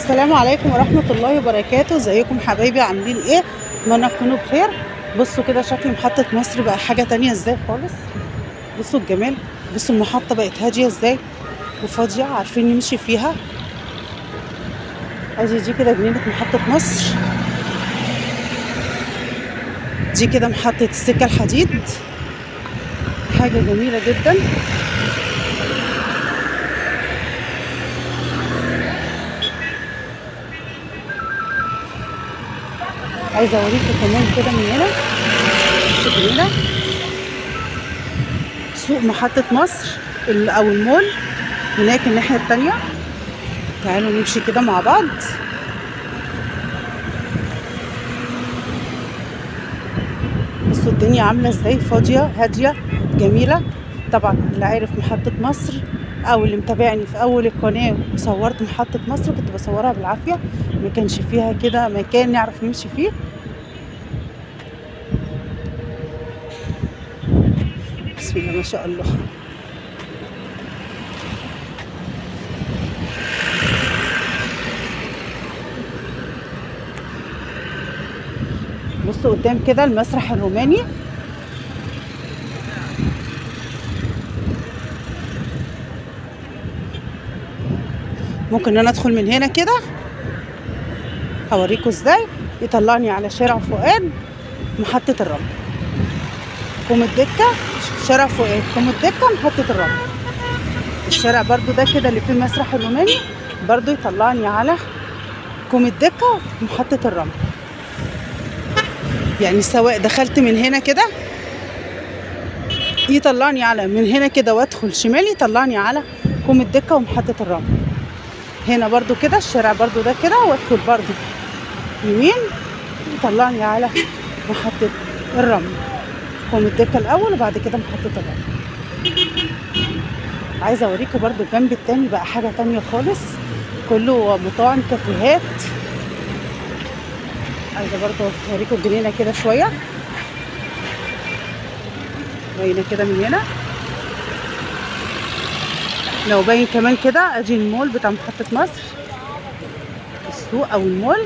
السلام عليكم ورحمة الله وبركاته. ازيكم حبايبي؟ عاملين ايه؟ اتمنى تكونوا بخير. بصوا كده شكل محطة مصر بقى حاجة تانية ازاي خالص. بصوا الجمال، بصوا المحطة بقت هادية ازاي وفاضية، عارفين نمشي فيها. ادي دي كده جنينة محطة مصر، دي كده محطة السكة الحديد، حاجة جميلة جدا. عايزة اوريكم كمان كده من هنا. بصوا الجنينة، سوق محطة مصر او المول هناك الناحية التانية. تعالوا نمشي كده مع بعض. بصوا الدنيا عاملة ازاي، فاضية هادية جميلة. طبعا اللي عارف محطة مصر او اللي متابعني في اول القناة وصورت محطة مصر كنت بصورها بالعافية، ما كانش فيها كده مكان نعرف نمشي فيه. بسم الله ما شاء الله. بصوا قدام كده المسرح الروماني، ممكن ان انا ادخل من هنا كده. هوريكم ازاي يطلعني على شارع فؤاد، محطة الرمل، كوم الدكة، شارع فؤاد، كوم الدكة، محطة الرمل. الشارع برضو ده كده اللي فيه المسرح الروماني برضو يطلعني على كوم الدكة، محطة الرمل. يعني سواء دخلت من هنا كده يطلعني على من هنا كده وادخل شمال يطلعني على كوم الدكة ومحطة الرمل. هنا برضو كده الشارع برضو ده كده وادخل برضو يمين يطلعني على محطة الرمل، كوم الدكة الاول وبعد كده محطة الرمل. عايزة اوريكم برضو الجنب التاني بقى حاجة تانية خالص، كله مطاعم كافيهات. عايزة برضو اوريكم الجنينة كده شوية، باينة كده من هنا. لو باين كمان كده ادي المول بتاع محطة مصر، السوق او المول.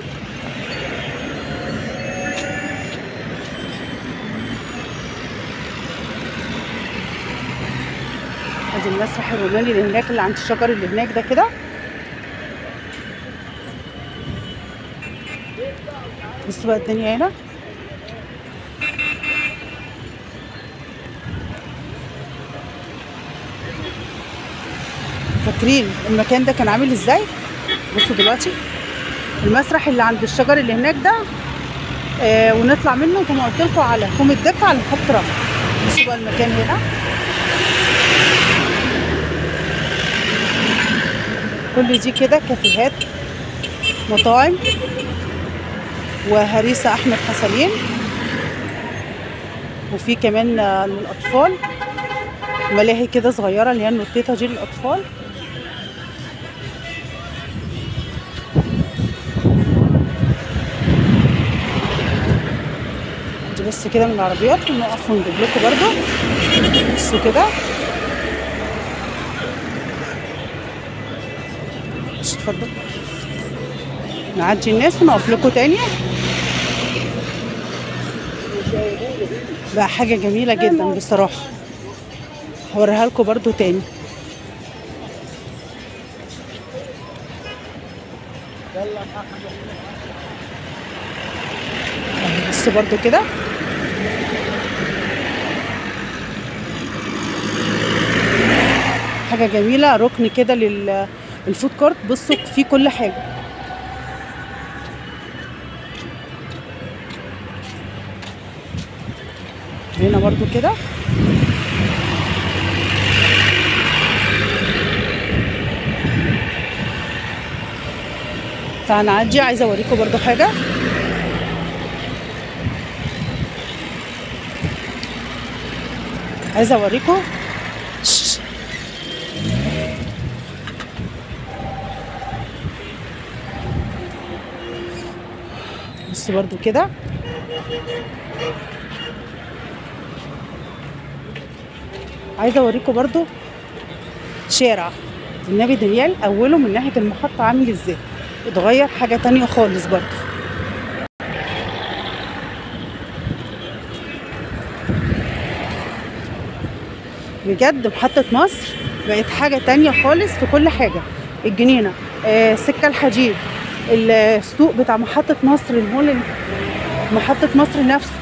ادي المسرح الروماني اللي هناك اللي عند الشجر اللي هناك ده كده. بصوا بقى الدنيا هنا، فاكرين المكان ده كان عامل ازاي؟ بصوا دلوقتي المسرح اللي عند الشجر اللي هناك ده ونطلع منه زي ما قلت لكم على كوم الدكة على محطة رمل. بصوا بقى المكان هنا، كل دي كده كافيهات، مطاعم، وهريسة أحمد حسنين، وفي كمان للأطفال ملاهي كده صغيرة اللي هي النطيطة دي للأطفال. دي بس كده من العربيات ونقف ونجيب لكم برضو. بصوا كده، مش اتفضل نعدي الناس ونقف لكم تاني. بقى حاجة جميلة جدا بصراحة، هوريها لكم برضو تاني. بص برضو كده حاجة جميلة، ركن كده للفود كورت. بصوا فيه كل حاجة، هنا برضو كده. تعالوا نعدي، عايزة اوريكم برضو حاجة. عايزة اوريكم بصوا برضو كده عايزة اوريكم برضو شارع النبي دانيال اوله من ناحية المحطة عامل ازاي. اتغير حاجة تانية خالص برضو. بجد محطة مصر بقت حاجة تانية خالص في كل حاجة. الجنينة، سكة الحديد، السوق بتاع محطة مصر، المول محطة مصر نفسه،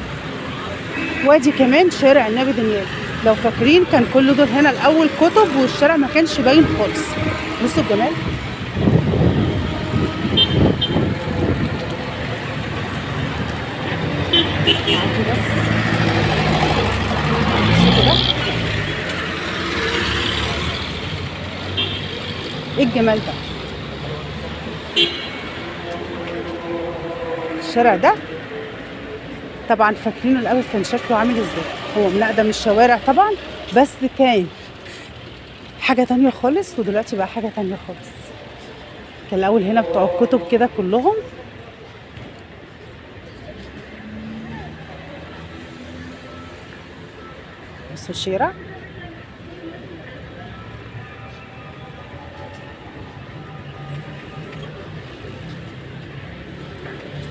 وادي كمان شارع النبي دانيال. لو فاكرين كان كل دول هنا الأول كتب والشارع ما كانش باين خالص. بصوا الجمال. عادي بس بصوا كده ايه الجمال ده. الشارع ده طبعا فاكرينه الاول كان شكله عامل ازاي، هو من اقدم الشوارع طبعا، بس كان حاجه تانية خالص ودلوقتي بقى حاجه تانية خالص. كان الاول هنا بتوع الكتب كده كلهم. بصوا الشارع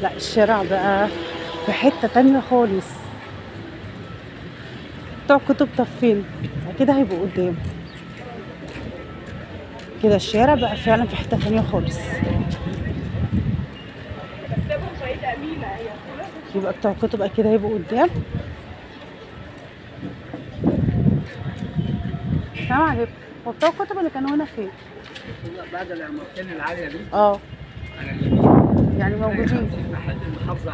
لا الشارع بقى في حتة تانية خالص. بتوع كتب طب فين؟ كده هيبقوا قدام كده. الشارع بقى فعلا في حتة تانية خالص. يبقى بتوع كتب بقى كده هيبقوا قدام. السلام عليكم. هو بتوع كتب اللي كانوا هنا فين؟ بعد العمارتين العالية دي اه على اليمين يعني موجودين. محل المحافظة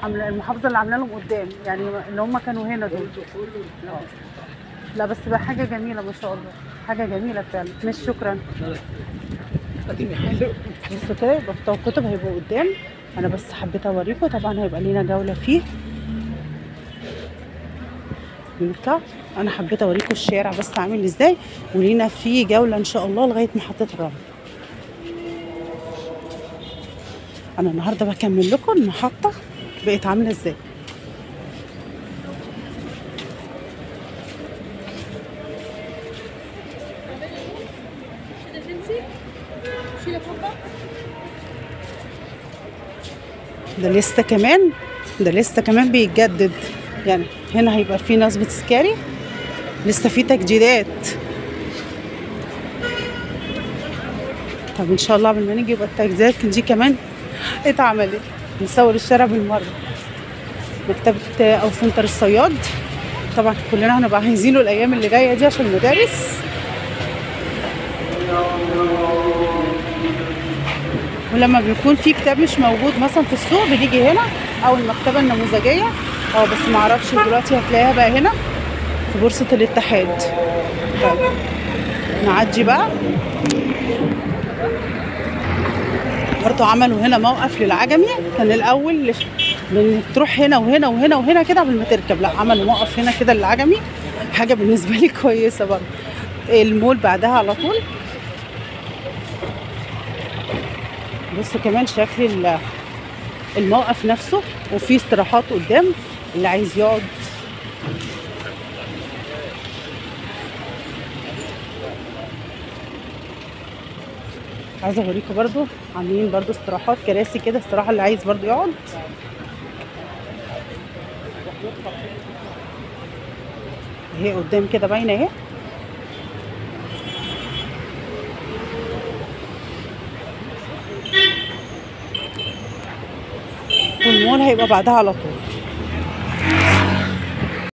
عاملاهم. المحافظة اللي عاملة لهم قدام، يعني اللي هم كانوا هنا دول. لا بس بقى حاجة جميلة ما شاء الله، حاجة جميلة فعلا. مش شكرا. بصوا كده يبقى بتوع الكتب هيبقوا قدام. انا بس حبيت اوريكم، طبعا هيبقى لينا جولة فيه نطلع. انا حبيت اوريكم الشارع بس عامل ازاي، ولينا فيه جولة ان شاء الله لغاية محطة الرمل. انا النهارده بكمل لكم المحطة بقت عاملة ازاي. ده لسه كمان بيتجدد. يعني هنا هيبقى في نصبة سكاري، لسه في تجديدات. طب ان شاء الله قبل ما نيجي يبقى التجديدات دي كمان اتعملت. نصور الشارع بالمرة. مكتبة او سنتر الصياد طبعا كلنا هنبقى عايزينه الايام اللي جاية دي عشان المدارس. ولما بيكون في كتاب مش موجود مثلا في السوق بنيجي هنا، او المكتبه النموذجيه، بس ما اعرفش دلوقتي هتلاقيها بقى هنا في بورصه الاتحاد. طيب نعدي بقى. برضه عملوا هنا موقف للعجمي. كان الاول بتروح هنا وهنا وهنا وهنا كده قبل ما تركب، لا عملوا موقف هنا كده للعجمي، حاجه بالنسبه لي كويسه برضه. المول بعدها على طول. بصوا كمان شكل الموقف نفسه، وفي استراحات قدام اللي عايز يقعد. عايزه اوريكم برضو عاملين برضو استراحات، كراسي كده استراحه اللي عايز برضو يقعد. اهي قدام كده باينه اهي. والمول هيبقى بعدها على طول.